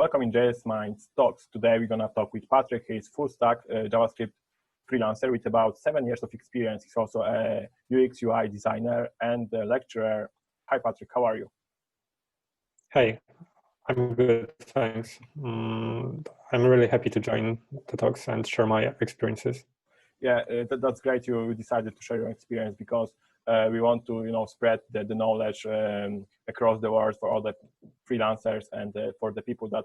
welcome in JS Minds Talks. Today we're gonna talk with Patryk. He's Fullstack JavaScript freelancer with about 7 years of experience. He's also a UX UI designer and a lecturer. Hi Patryk, how are you? Hey, I'm good, thanks. I'm really happy to join the talks and share my experiences. Yeah, that's great. You decided to share your experience because we want to, spread the knowledge across the world for all the freelancers and for the people that,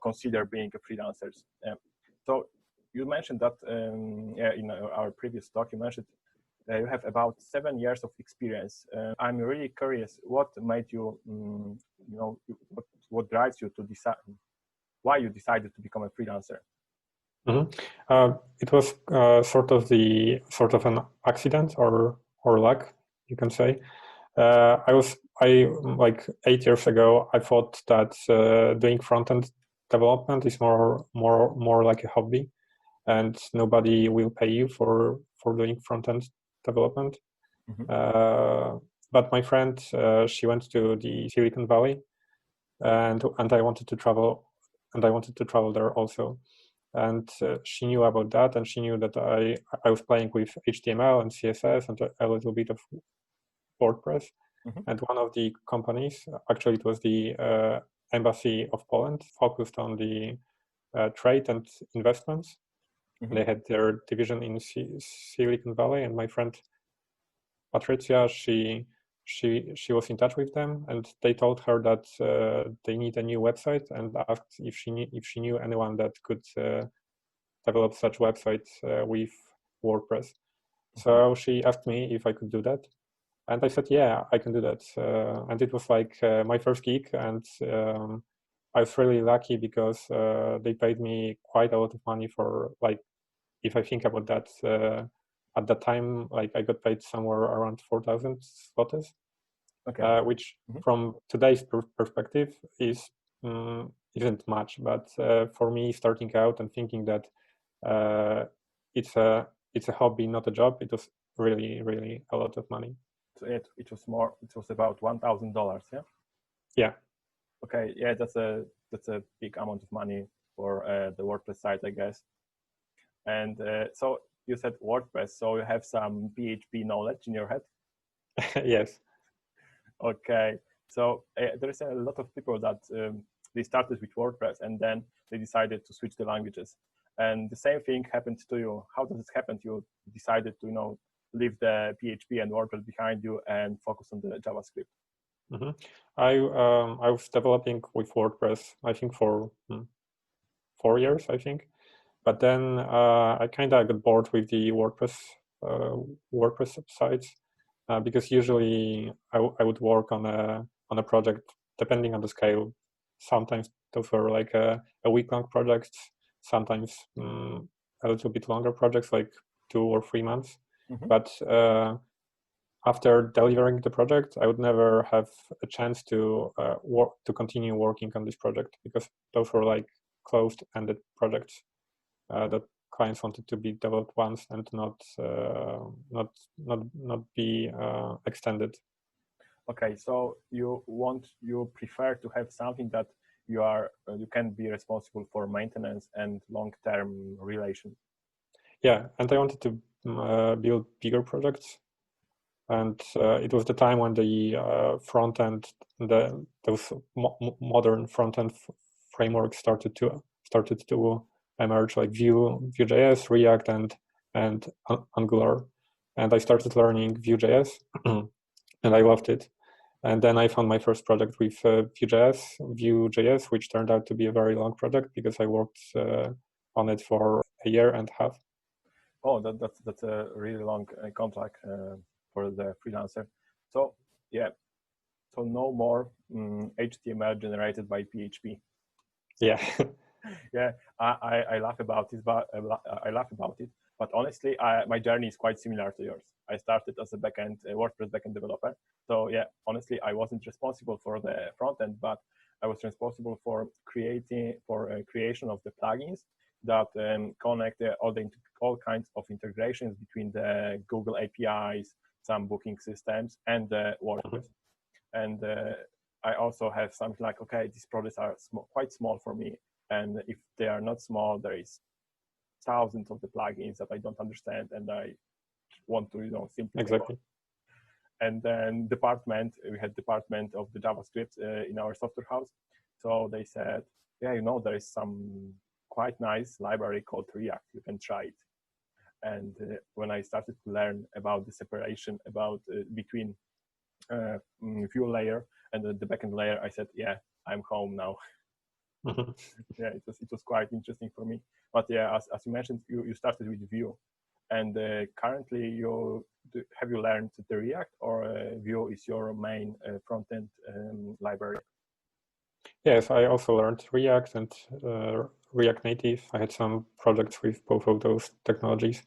consider being a freelancers. So you mentioned that in our previous talk, you mentioned you have about 7 years of experience. I'm really curious, what made you, what drives you to decide, why you decided to become a freelancer? It was sort of an accident or luck, you can say. I like 8 years ago, I thought that doing front-end development is more like a hobby, and nobody will pay you for doing front-end development. Mm-hmm. But my friend, she went to the Silicon Valley, and I wanted to travel, there also. And she knew about that, and she knew that I was playing with HTML and CSS and a little bit of WordPress. Mm-hmm. And one of the companies, actually it was the Embassy of Poland, focused on the trade and investments. Mm-hmm. They had their division in Silicon Valley, and my friend Patricia, she was in touch with them, and they told her that they need a new website, and asked if she knew anyone that could develop such websites with WordPress. Mm-hmm. So she asked me if I could do that, and I said, yeah, I can do that. And it was like my first gig, and I was really lucky because they paid me quite a lot of money for, like, if I think about that, at that time, like, I got paid somewhere around 4,000 zlotys, Okay. which Mm-hmm. from today's perspective isn't much, but for me, starting out and thinking that it's a hobby, not a job, it was really, really a lot of money. So it was about $1,000, yeah? Yeah. Okay, yeah, that's a big amount of money for the WordPress site, I guess. And so you said WordPress, so you have some PHP knowledge in your head? Yes. Okay, so there's a lot of people that they started with WordPress and then they decided to switch the languages. And the same thing happened to you. How does it happen? You decided to, leave the PHP and WordPress behind you and focus on the JavaScript. Mm-hmm. I was developing with WordPress, I think, for 4 years, I think. But then I kind of got bored with the WordPress sites because usually I would work on a project depending on the scale. Sometimes those were like a week-long projects, sometimes a little bit longer projects, like 2 or 3 months. Mm-hmm. But after delivering the project, I would never have a chance to continue working on this project because those were like closed-ended projects that clients wanted to be developed once and not be extended. Okay, so you prefer to have something that you can be responsible for maintenance and long-term relation. Yeah, and I wanted to build bigger projects, and it was the time when the front end, those modern front end frameworks started to emerge, like Vue.js, React, and Angular, and I started learning Vue.js, and I loved it. And then I found my first project with Vue.js, which turned out to be a very long project because I worked on it for a year and a half. Oh, that's a really long contract for the freelancer. So yeah, so no more HTML generated by PHP. Yeah. Yeah, I laugh about it, but But honestly, my journey is quite similar to yours. I started as a WordPress backend developer. So yeah, honestly, I wasn't responsible for the front end, but I was responsible for creation of the plugins that connect all kinds of integrations between the Google APIs, some booking systems, and the WordPress. And I also have something like, okay, these projects are quite small for me. And if they are not small, there is thousands of the plugins that I don't understand, and I want to, simplify. Exactly. And then we had department of the JavaScript in our software house. So they said, yeah, there is some quite nice library called React. You can try it. And when I started to learn about the separation between view layer and the backend layer, I said, yeah, I'm home now. Yeah, it was quite interesting for me. But yeah, as you mentioned, you started with Vue, and currently have you learned the React, or Vue is your main front-end library? Yes, I also learned React and React Native. I had some projects with both of those technologies.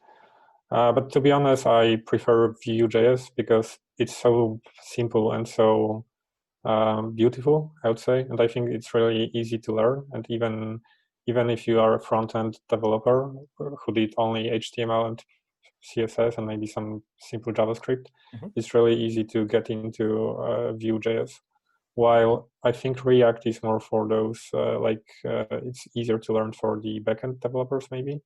But to be honest, I prefer Vue.js because it's so simple and so beautiful, I would say. And I think it's really easy to learn. And even if you are a front-end developer who did only HTML and CSS and maybe some simple JavaScript, it's really easy to get into Vue.js. While I think React is more for those, it's easier to learn for the backend developers, maybe.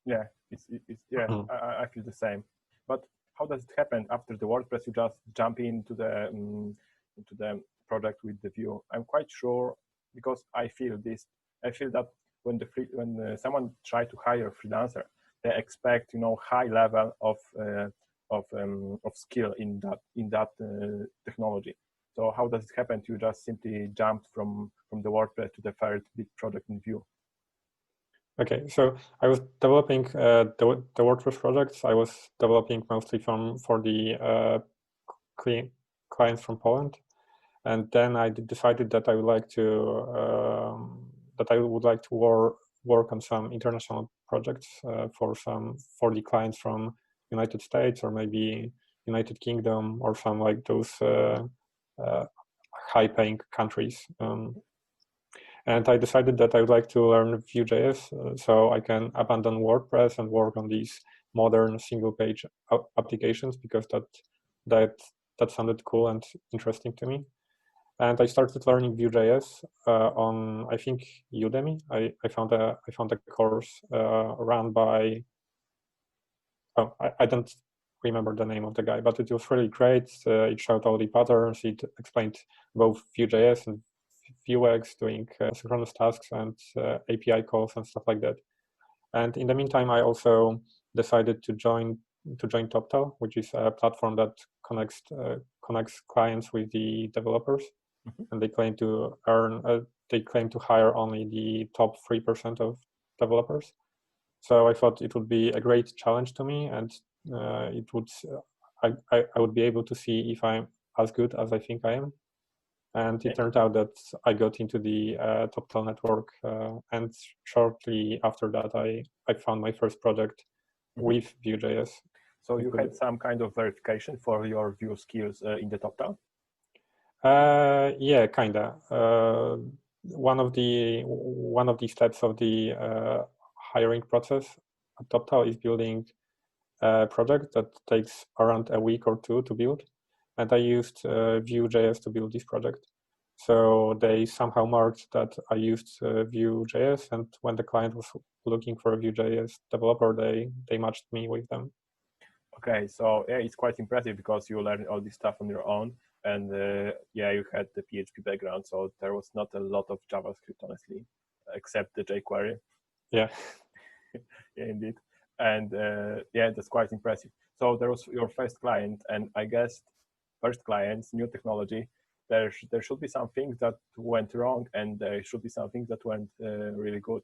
Yeah, I feel the same. But how does it happen after the WordPress? You just jump into the project with the Vue. I'm quite sure, because I feel that when someone try to hire a freelancer, they expect high level of skill in that technology. So how does it happen? You just simply jumped from the WordPress to the first big project in Vue. Okay, so I was developing the WordPress projects. I was developing mostly for the clients from Poland, and then I decided that I would like to work on some international projects for the clients from United States or maybe United Kingdom or some like those high-paying countries. And I decided that I would like to learn Vue.js so I can abandon WordPress and work on these modern single-page applications, because that sounded cool and interesting to me. And I started learning Vue.js on, I think, Udemy. I found a course run by, I don't remember the name of the guy, but it was really great. It showed all the patterns. It explained both Vue.js and Vuex, doing synchronous tasks and API calls and stuff like that. And in the meantime, I also decided to join TopTal, which is a platform that connects clients with the developers, and they claim to hire only the top 3% of developers. So I thought it would be a great challenge to me, and I would be able to see if I'm as good as I think I am. And it turned out that I got into the TopTal network, and shortly after that, I found my first project with Vue.js. So you had some kind of verification for your Vue skills in the TopTal? Yeah, kinda. One of the steps of the hiring process at TopTal is building a project that takes around a week or two to build. And I used Vue.js to build this project. So they somehow marked that I used Vue.js, and when the client was looking for a Vue.js developer, they matched me with them. Okay, so yeah, it's quite impressive because you learned all this stuff on your own, and yeah, you had the PHP background, so there was not a lot of JavaScript, honestly, except the jQuery. Yeah. Yeah, indeed. And yeah, that's quite impressive. So there was your first client, and I guess first clients, new technology, there should be some things that went wrong, and there should be some things that went really good.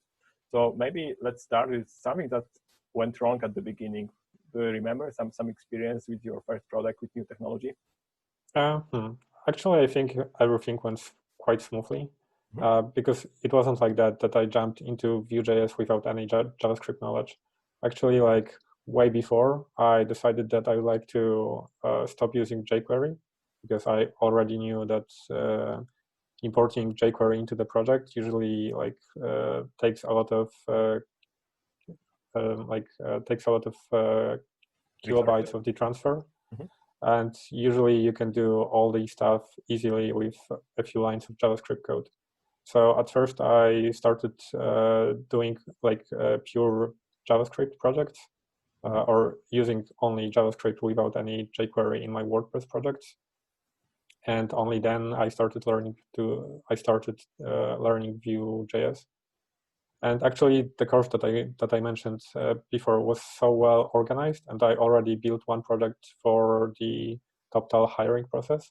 So maybe let's start with something that went wrong at the beginning. Do you remember some experience with your first product with new technology? Actually, I think everything went quite smoothly, because it wasn't like that I jumped into Vue.js without any JavaScript knowledge. Actually, like way before, I decided that I would like to stop using jQuery, because I already knew that importing jQuery into the project usually takes a lot of kilobytes of the transfer. And usually you can do all these stuff easily with a few lines of JavaScript code. So at first I started doing like pure JavaScript projects or using only JavaScript without any jQuery in my WordPress projects. And only then I started learning learning Vue.js. And actually, the course that I mentioned before was so well organized, and I already built one project for the TopTal hiring process.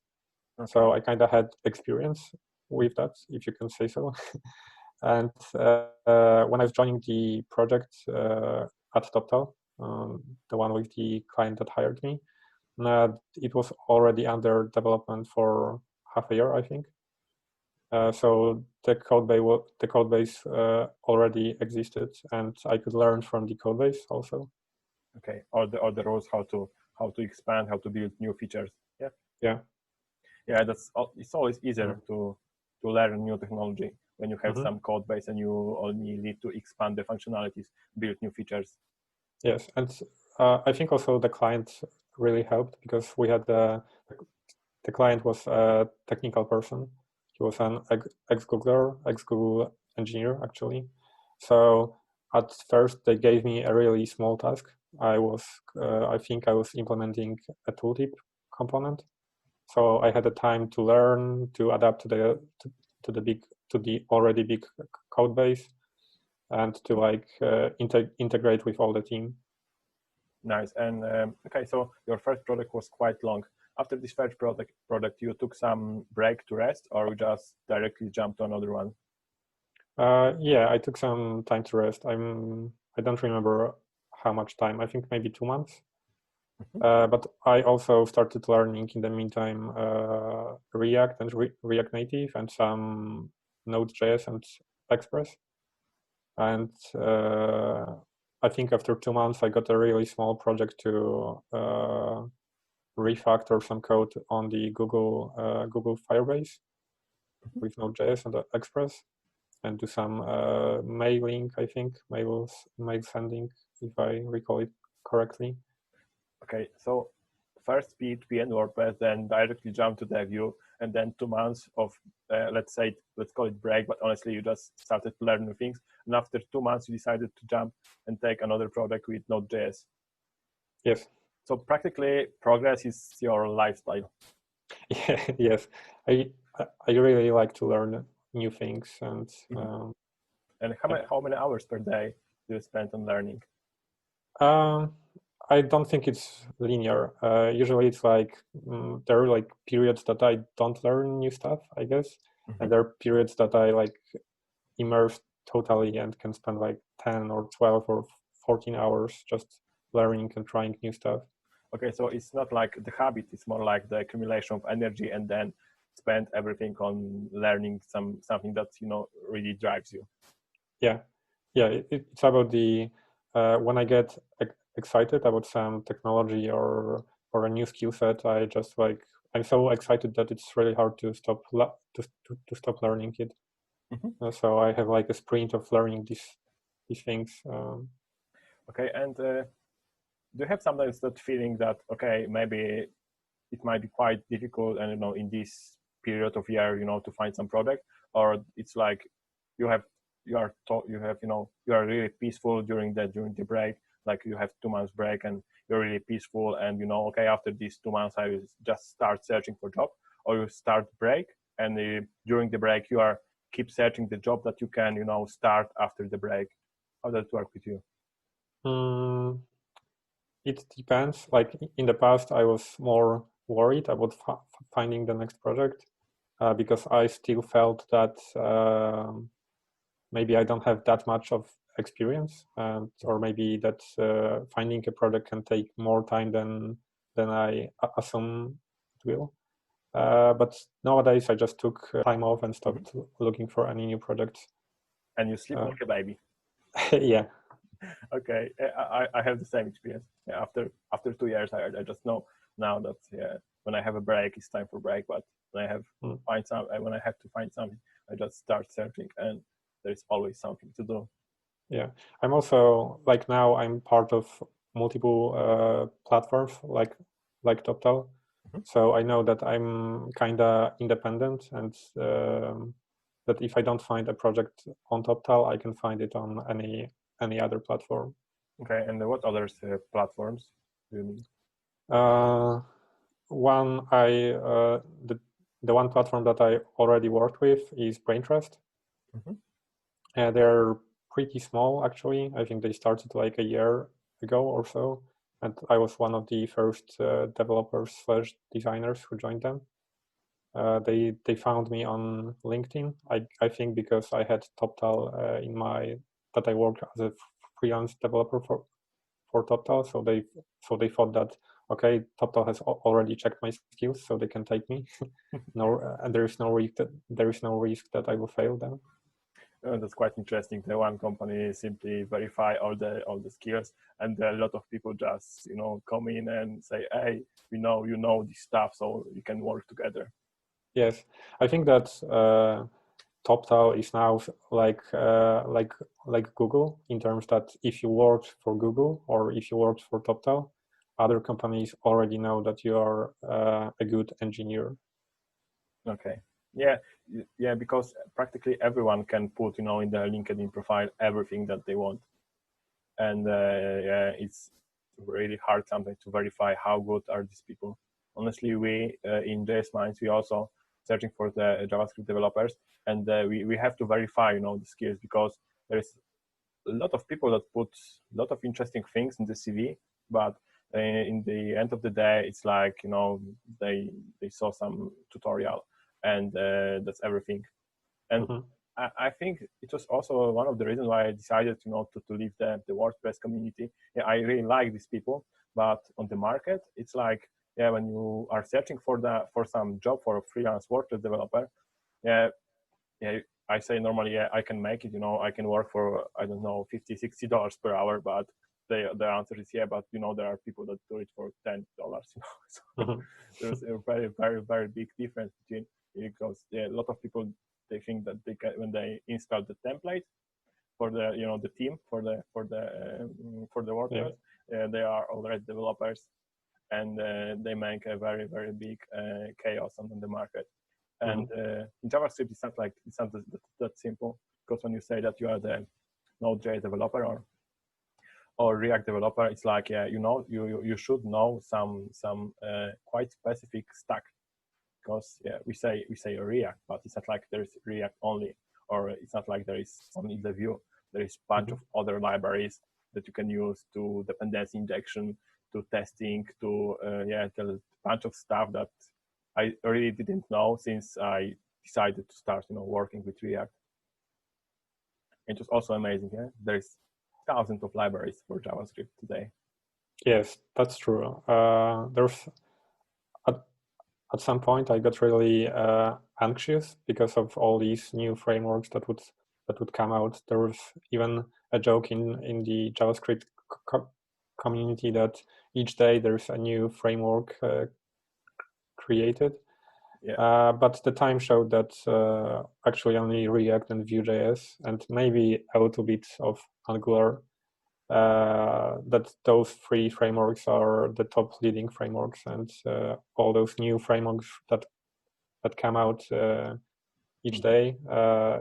Okay. So I kind of had experience with that, if you can say so. And when I was joining the project at TopTal, the one with the client that hired me, it was already under development for half a year, I think. So the code base already existed, and I could learn from the code base also. Okay, or the rules, how to expand, how to build new features. Yeah. It's always easier to learn new technology when you have some code base and you only need to expand the functionalities, build new features. Yes, and I think also the client really helped, because we had the client was a technical person. He was an ex-Googler engineer, actually. So at first they gave me a really small task. I think I was implementing a tooltip component. So I had the time to learn, to adapt to the already big code base, and to like integrate with all the team. Nice. And okay, so your first project was quite long. After this first product, you took some break to rest, or you just directly jumped to another one? Yeah, I took some time to rest. I don't remember how much time. I think maybe 2 months. But I also started learning in the meantime React and React Native and some Node.js and Express. And I think after 2 months, I got a really small project to refactor some code on the Google Firebase with Node.js and Express, and do some mailing, I think, mail sending, if I recall it correctly. Okay, so first PHP and WordPress, then directly jump to the Vue, and then 2 months of, let's call it break, but honestly, you just started to learn new things. And after 2 months, you decided to jump and take another project with Node.js. Yes. So practically, progress is your lifestyle. Yeah, yes, I really like to learn new things, and and how many hours per day do you spend on learning? I don't think it's linear. Usually it's like there are like periods that I don't learn new stuff, I guess, and there are periods that I like immerse totally and can spend like 10 or 12 or 14 hours just learning and trying new stuff. Okay, so it's not like the habit, it's more like the accumulation of energy, and then spend everything on learning something that really drives you. Yeah, it's about the when I get excited about some technology or a new skill set, I just like, I'm so excited that it's really hard to stop learning it. So I have like a sprint of learning these things. Okay, and do you have sometimes that feeling that, okay, maybe it might be quite difficult, and in this period of year, to find some product, or it's like you are really peaceful during the break, like you have 2 months break and you're really peaceful, and okay, after these 2 months I will just start searching for job, or you start break and during the break you keep searching the job that you can start after the break? How does it work with you? It depends. Like in the past, I was more worried about finding the next project because I still felt that maybe I don't have that much of experience, or maybe that finding a project can take more time than I assume it will. But nowadays, I just took time off and stopped looking for any new projects. And you sleep like a baby. Yeah. Okay, I have the same experience. Yeah, after 2 years, I just know now that when I have a break, it's time for break. But when I have when I have to find something, I just start searching, and there's always something to do. Yeah, I'm also like, now I'm part of multiple platforms like TopTal. So I know that I'm kind of independent, and that if I don't find a project on TopTal, I can find it on any other platform. Okay, and what other platforms do you mean? The one platform that I already worked with is Braintrust. They're pretty small, actually. I think they started like a year ago or so, and I was one of the first developers/designers who joined them. They found me on LinkedIn. I think because I had TopTal that I worked as a freelance developer for TopTal, so they thought that, okay, TopTal has already checked my skills, so they can take me. And there is no risk that I will fail them. That's quite interesting. The one company simply verify all the skills, and a lot of people just come in and say, "Hey, we know you know this stuff, so you can work together." Yes, I think that TopTal is now like Google, in terms that if you worked for Google or if you worked for TopTal, other companies already know that you are a good engineer. Okay. Yeah, because practically everyone can put in their LinkedIn profile everything that they want, and it's really hard sometimes to verify how good are these people. Honestly, we in JS Minds, we also searching for the JavaScript developers, and we have to verify the skills, because there is a lot of people that put a lot of interesting things in the CV, but in the end of the day, it's like they saw some tutorial, and that's everything. And I think it was also one of the reasons why I decided to leave the WordPress community. Yeah, I really like these people, but on the market, it's like, when you are searching for some job for a freelance WordPress developer, I say normally, I can make it, I can work for, I don't know, $50-$60 per hour, but the answer is but there are people that do it for $10, So there's a very, very, very big difference between, because a lot of people, they think that they can, when they install the template for the the theme for the WordPress, they are already developers, and they make a very, very big chaos on the market. And in JavaScript, it's not that simple, because when you say that you are the Node.js developer or React developer, it's like you should know some quite specific stack, because we say React, but it's not like there is React only, or it's not like there is only the Vue. There is a bunch of other libraries that you can use, to dependency injection, to testing, to a bunch of stuff that I really didn't know since I decided to start working with React. It was also amazing. There's thousands of libraries for JavaScript today. Yes, that's true. There's at some point I got really anxious because of all these new frameworks that would come out. There was even a joke in the JavaScript community that each day there's a new framework created. But the time showed that actually only React and Vue.js, and maybe a little bit of Angular, that those three frameworks are the top leading frameworks, and all those new frameworks that come out each day,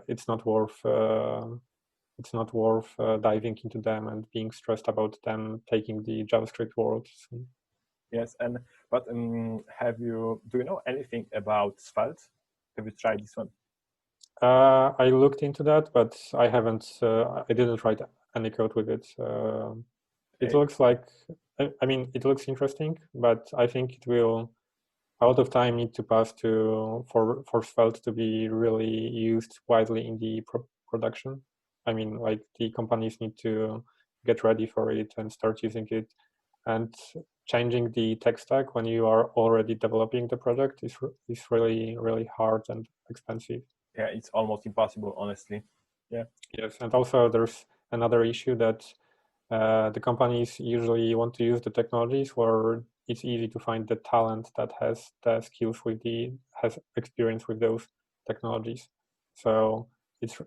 it's not worth diving into them and being stressed about them taking the JavaScript world. Yes, but do you know anything about Svelte? Have you tried this one? I looked into that, but I haven't. I didn't write any code with it. It looks like, it looks interesting, but I think it will a lot of time need to pass for Svelte to be really used widely in the production. Like the companies need to get ready for it and start using it, and changing the tech stack when you are already developing the project is really, really hard and expensive. Yeah, it's almost impossible, honestly. Yeah. Yes, and also there's another issue that the companies usually want to use the technologies where it's easy to find the talent that has the skills has experience with those technologies. So it's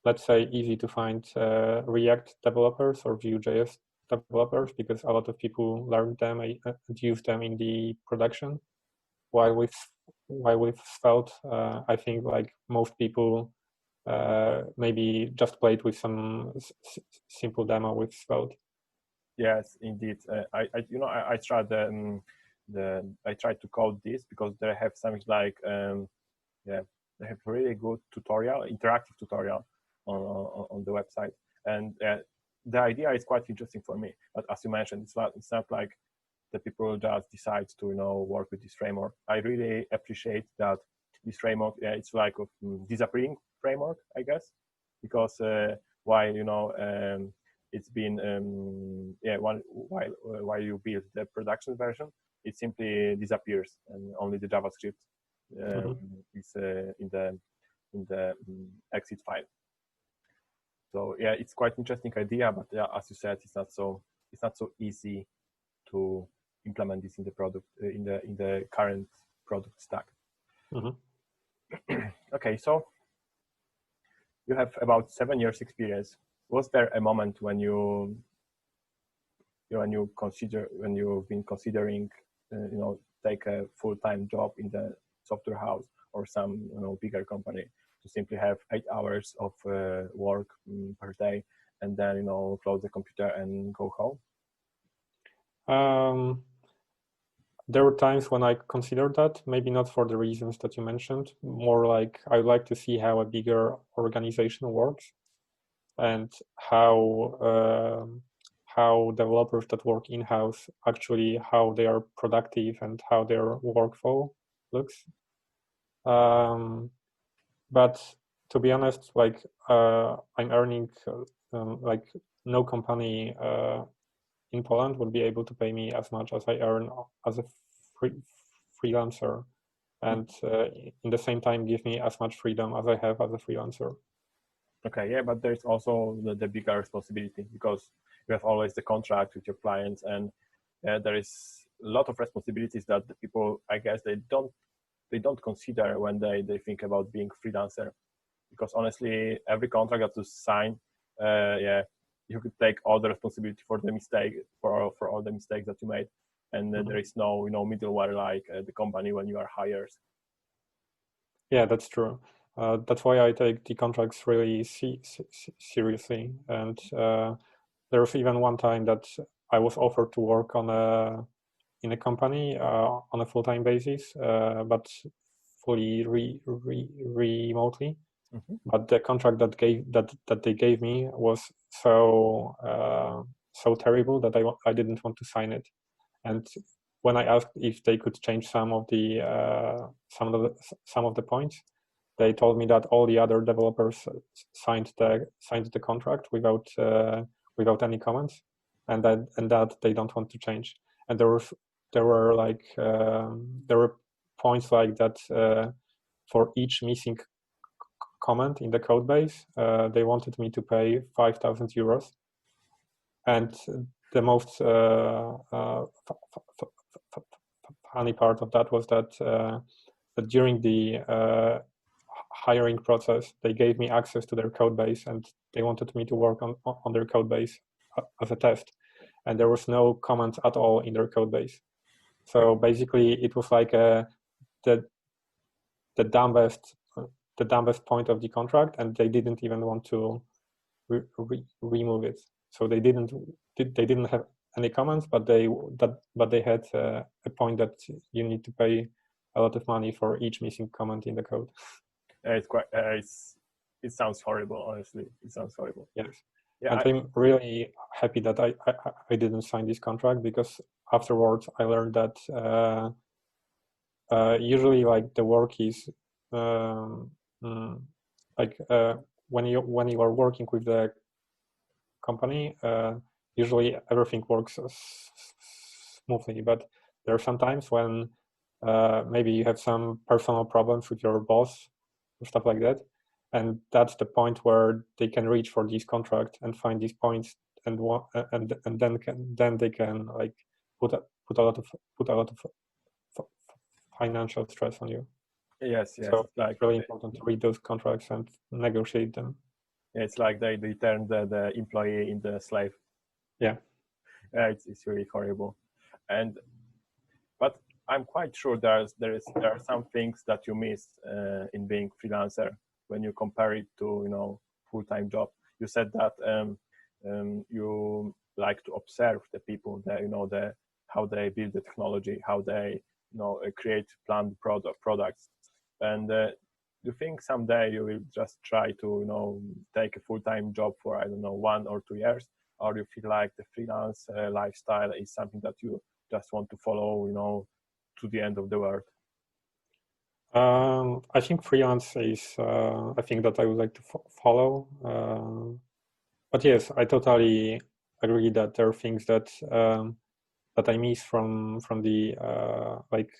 let's say easy to find React developers or Vue.js developers, because a lot of people learn them and use them in the production. while with Svelte, I think like most people maybe just played with some simple demo with Svelte. Yes, indeed. I tried I tried to code this because they have something like they have really good tutorial, interactive tutorial on the website, and the idea is quite interesting for me. But as you mentioned, it's not like the people just decide to work with this framework. I really appreciate that this framework. It's like a disappearing framework, I guess, because why it's been while you build the production version, it simply disappears and only the JavaScript is in the exit file. So yeah, it's quite interesting idea, but as you said, it's not so easy to implement this in the product in the current product stack. Okay, so you have about 7 years experience. Was there a moment when you've been considering take a full-time job in the software house or some bigger company to simply have 8 hours of work per day and then close the computer and go home? There were times when I considered that, maybe not for the reasons that you mentioned, more like I would like to see how a bigger organization works and how developers that work in-house actually, how they are productive and how their workflow looks. But to be honest, like I'm earning like no company in Poland would be able to pay me as much as I earn as a freelancer, and in the same time give me as much freedom as I have as a freelancer. Okay, yeah, but there's also the bigger responsibility because you have always the contract with your clients, and there is a lot of responsibilities that the people, I guess, they don't consider when they think about being freelancer. Because honestly, every contract that you sign, you could take all the responsibility for the mistake, for all the mistakes that you made, and there is no middleware like the company when you are hired. Yeah, that's true. That's why I take the contracts really seriously. And there was even one time that I was offered to work in a company on a full-time basis, but fully remotely. But the contract that they gave me was so terrible that I didn't want to sign it. And when I asked if they could change some of the points, they told me that all the other developers signed the contract without any comments, and that they don't want to change. And there were points like that for each missing comment in the code base, they wanted me to pay 5,000 euros. And the most funny part of that was that during the hiring process, they gave me access to their code base and they wanted me to work on their code base as a test. And there was no comments at all in their code base. So basically it was like the dumbest point of the contract, and they didn't even want to remove it. So they didn't have any comments, but they had a point that you need to pay a lot of money for each missing comment in the code. It's quite. It sounds horrible. Honestly, it sounds horrible. Yes. Yeah, and I'm really happy that I didn't sign this contract, because afterwards I learned that usually like the work is when you are working with the company, usually everything works smoothly, but there are some times when maybe you have some personal problems with your boss or stuff like that, and that's the point where they can reach for this contract and find these points, and then they can like put a lot of financial stress on you. Yes. So like it's really important to read those contracts and negotiate them. Yeah, it's like they turn the employee into a slave. Yeah. It's really horrible. But I'm quite sure there are some things that you miss in being freelancer when you compare it to full-time job. You said that you like to observe the people, how they build the technology, how they create planned products, and do you think someday you will just try to take a full-time job for, I don't know, 1 or 2 years, or you feel like the freelance lifestyle is something that you just want to follow to the end of the world? I think freelance is a thing that I would like to follow. But yes, I totally agree that there are things that that I miss from the like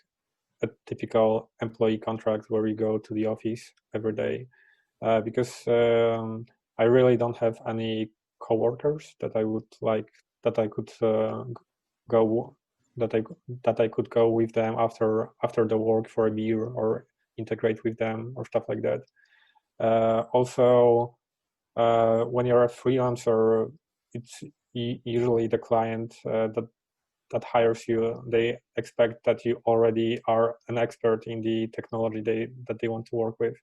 a typical employee contract where you go to the office every day, because I really don't have any coworkers that I would like, that I could go that I could go with them after the work for a beer or integrate with them or stuff like that. Also, when you're a freelancer, it's usually the client that hires you, they expect that you already are an expert in the technology that they want to work with.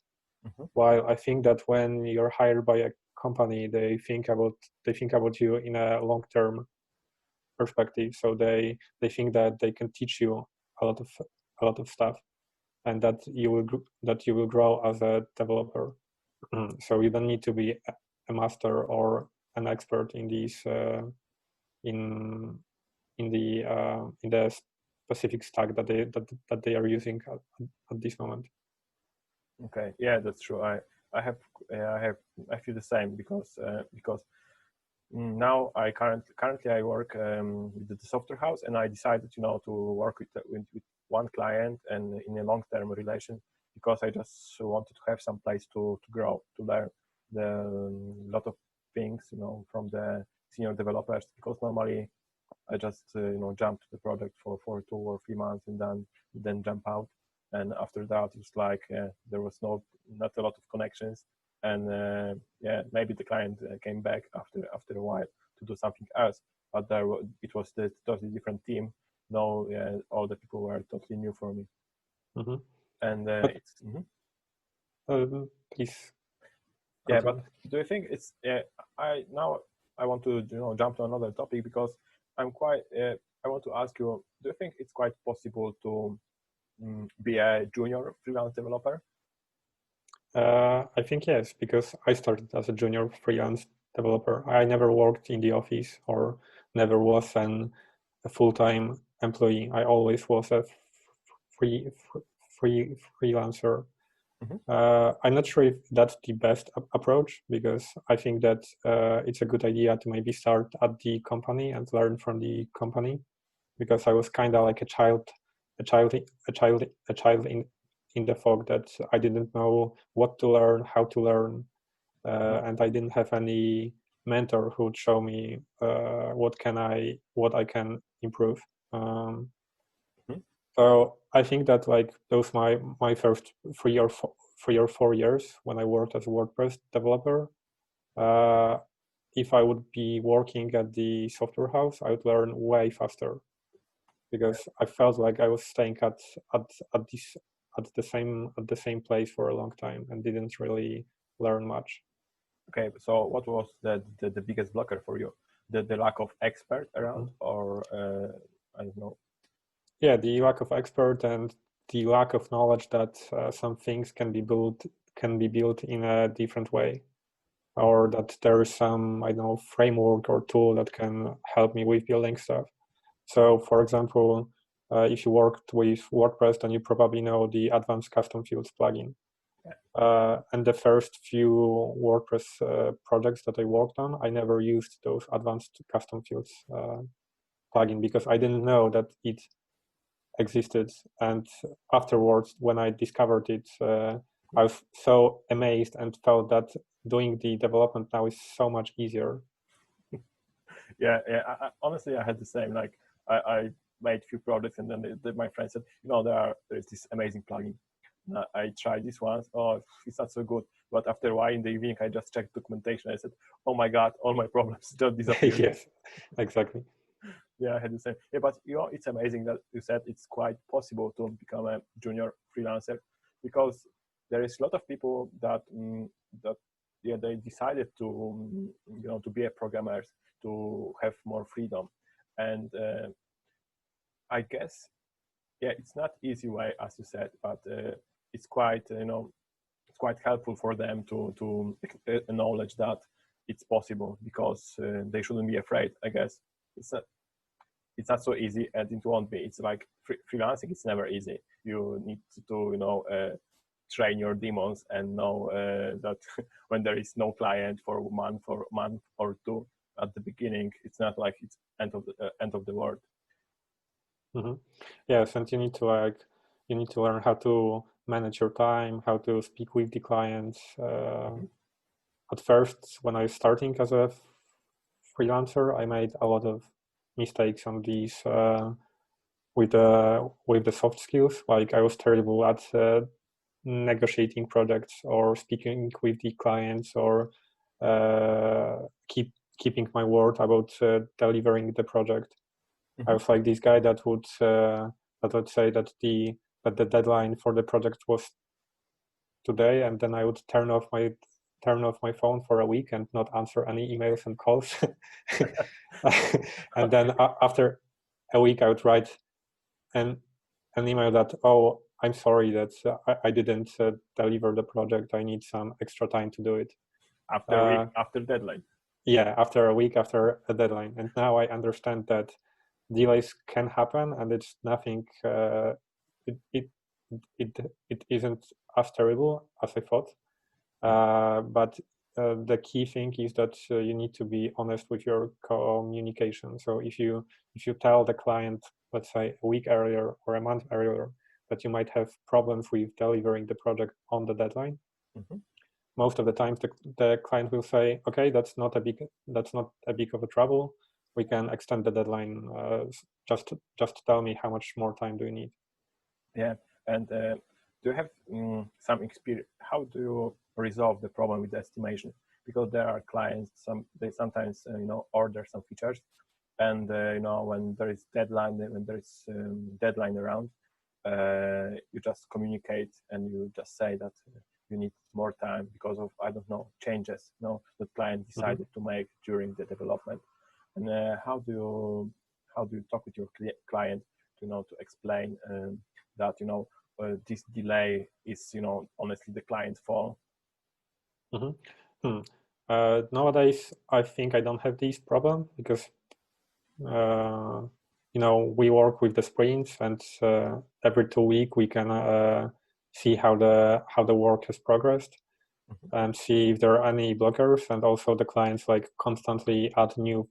Mm-hmm. While I think that when you're hired by a company, they think about you in a long-term perspective. So they think that they can teach you a lot of stuff, and that you will grow as a developer. So you don't need to be a master or an expert in these in the specific stack that they are using at this moment. Okay, yeah, that's true. I feel the same because now I currently I work with the software house, and I decided to work with one client and in a long-term relation, because I just wanted to have some place to grow, to learn the lot of things from the senior developers, because normally I just jump to the project for 2 or 3 months and then jump out, and after that it's like there was not a lot of connections, and maybe the client came back after a while to do something else, but it was the totally different team. No, all the people were totally new for me. Mm-hmm. And it's please. Yeah, but do you think it's I want to jump to another topic, because I want to ask you, do you think it's quite possible to be a junior freelance developer? I think yes, because I started as a junior freelance developer. I never worked in the office or never was a full-time employee. I always was a freelancer. Mm-hmm. I'm not sure if that's the best approach, because I think that it's a good idea to maybe start at the company and learn from the company, because I was kind of like a child in the fog, that I didn't know what to learn, how to learn, and I didn't have any mentor who would show me what I can improve. So I think that like those my first 3 or 4 years when I worked as a WordPress developer, if I would be working at the software house, I would learn way faster, because I felt like I was staying at the same place for a long time and didn't really learn much. Okay, so what was the biggest blocker for you? The lack of expert around, or I don't know? Yeah, the lack of expert and the lack of knowledge that some things can be built in a different way, or that there is some, I don't know, framework or tool that can help me with building stuff. So, for example, if you worked with WordPress, then you probably know the Advanced Custom Fields plugin. And the first few WordPress projects that I worked on, I never used those Advanced Custom Fields plugin, because I didn't know that it existed. And afterwards, when I discovered it, I was so amazed and felt that doing the development now is so much easier. Yeah. Honestly, I had the same. Like I made a few projects, and then my friend said, there's this amazing plugin. I tried this once. Oh, it's not so good. But after a while in the evening, I just checked documentation. I said, oh my God, all my problems just disappeared. Yes, exactly. Yeah, I had the same. Yeah, but it's amazing that you said it's quite possible to become a junior freelancer, because there is a lot of people that that yeah, they decided to to be a programmers, to have more freedom, and I guess yeah, it's not easy way as you said, but it's quite it's quite helpful for them to acknowledge that it's possible, because they shouldn't be afraid. I guess it's not so easy, and it won't be. It's like freelancing. It's never easy. You need to train your demons and know that when there is no client for a month or two at the beginning, it's not like it's end of the world. Mm-hmm. Yes, and you need to learn how to manage your time, how to speak with the clients. At first, when I was starting as a freelancer, I made a lot of mistakes on these with the soft skills. Like I was terrible at negotiating projects or speaking with the clients, or keeping my word about delivering the project. I was like this guy that would say that the deadline for the project was today, and then I would turn off my phone for a week and not answer any emails and calls. And then after a week, I would write an email that, oh, I'm sorry that I didn't deliver the project. I need some extra time to do it. After a week, after deadline. Yeah, after a week after a deadline. And now I understand that delays can happen, and it's nothing. It isn't as terrible as I thought. But the key thing is that you need to be honest with your communication. So if you tell the client, let's say a week earlier or a month earlier, that you might have problems with delivering the project on the deadline, most of the times the client will say, okay, that's not a big of a trouble. We can extend the deadline. Just tell me how much more time do you need. Yeah, and do you have some experience? How do you resolve the problem with the estimation? Because there are clients, they sometimes order some features, and when there is deadline around, you just communicate and you just say that you need more time because of, I don't know, changes the client decided to make during the development. And how do you talk with your client to explain that this delay is honestly the client's fault? Nowadays, I think I don't have this problem, because we work with the sprints, and every 2 weeks we can see how the work has progressed and see if there are any blockers, and also the clients like constantly add new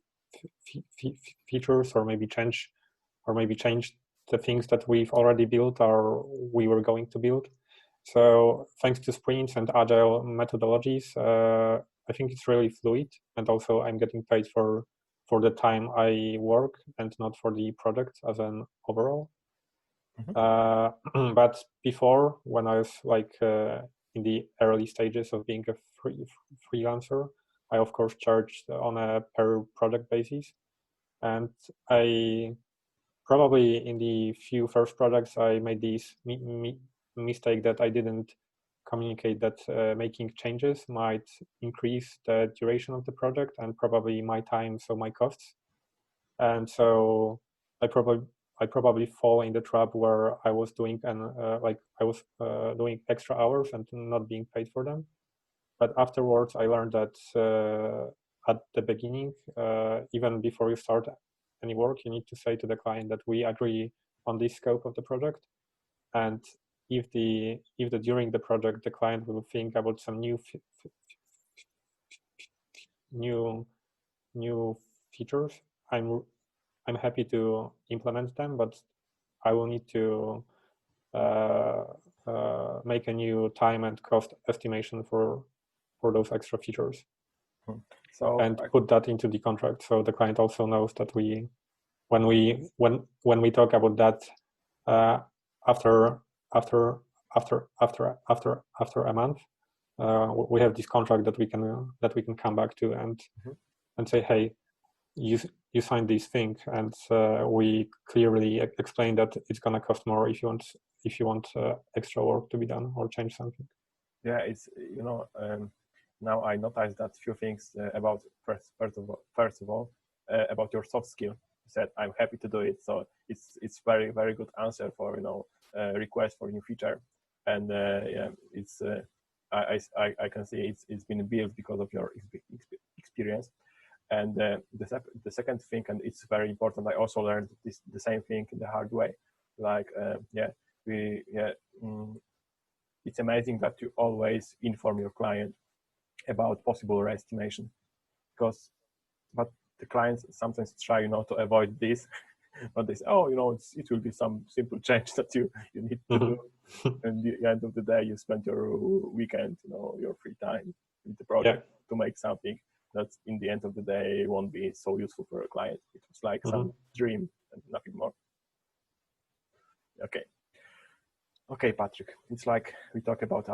features, or maybe change the things that we've already built or we were going to build. So thanks to sprints and agile methodologies, I think it's really fluid, and also I'm getting paid for the time I work and not for the product as an overall. But before, when I was like in the early stages of being a freelancer, I of course charged on a per project basis, and I probably in the few first projects I made this mistake that I didn't communicate that making changes might increase the duration of the project and probably my time, so my costs. And so I probably fall in the trap where I was doing doing extra hours and not being paid for them. But afterwards, I learned that at the beginning, even before you start any work, you need to say to the client that we agree on this scope of the project, and if during the project the client will think about some new features, I'm happy to implement them, but I will need to make a new time and cost estimation for those extra features. So and put that into the contract, so the client also knows that when we talk about that after a month, we have this contract that we can come back to and say, hey, you signed this thing, and we clearly explain that it's gonna cost more if you want extra work to be done or change something. Yeah, it's now I noticed that few things about first of all about your soft skill. You said I'm happy to do it, so it's very good answer for request for new feature, and yeah, it's I can see it's been built because of your experience. And the second thing, and it's very important, I also learned the same thing in the hard way. Like it's amazing that you always inform your client about possible re-estimation, but the clients sometimes try to avoid this, but they say, oh, it will be some simple change that you need to do, and at the end of the day you spend your weekend, your free time with the project to make something that in the end of the day won't be so useful for a client. It was like some dream and nothing more. Okay, Patryk, it's like we talk about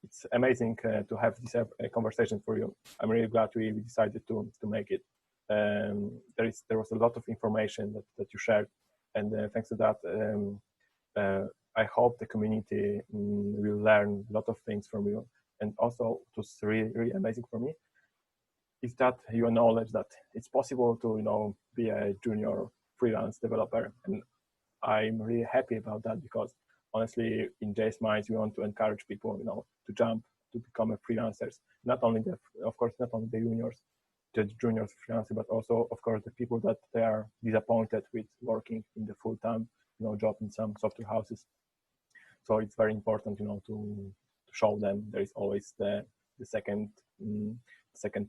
it's amazing to have this conversation for you. I'm really glad we decided to make it. There was a lot of information that you shared, and thanks to that, I hope the community will learn a lot of things from you. And also, it was really amazing for me is that you acknowledge that it's possible to be a junior freelance developer, and I'm really happy about that, because honestly, in JS Minds, we want to encourage people, to jump to become a freelancers. Not only the juniors, freelancer, but also, of course, the people that they are disappointed with working in the full-time, job in some software houses. So it's very important, to show them there is always the second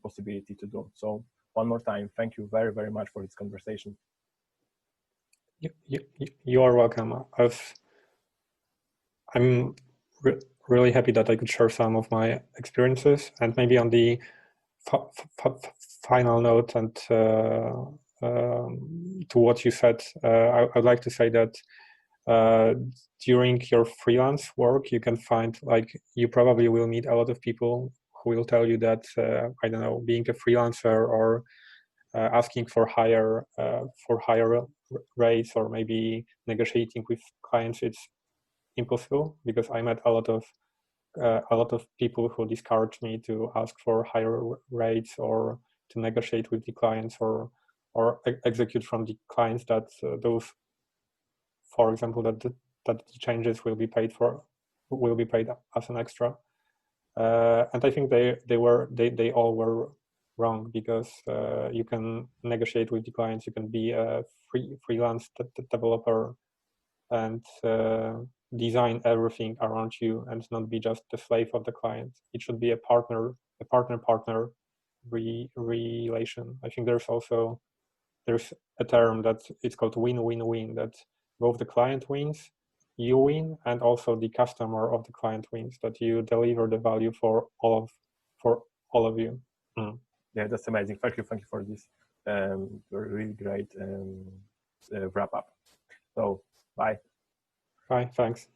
possibility to do. So one more time, thank you very, very much for this conversation. You are welcome. I'm really happy that I could share some of my experiences, and maybe on the final note, and to what you said, I'd like to say that during your freelance work, you can find, you probably will meet a lot of people who will tell you that, I don't know, being a freelancer or asking for higher rates, or maybe negotiating with clients, it's impossible, because I met a lot of people who discouraged me to ask for higher rates or to negotiate with the clients or execute from the clients that those, for example, that the changes will be paid as an extra. And I think they all were wrong, because you can negotiate with the clients, you can be a freelance developer and design everything around you and not be just the slave of the client. It should be a partner relation. I think there's a term that it's called win-win-win, that both the client wins, you win, and also the customer of the client wins, that you deliver the value for all of you. Yeah, that's amazing. Thank you for this really great wrap up. So bye. Bye, thanks.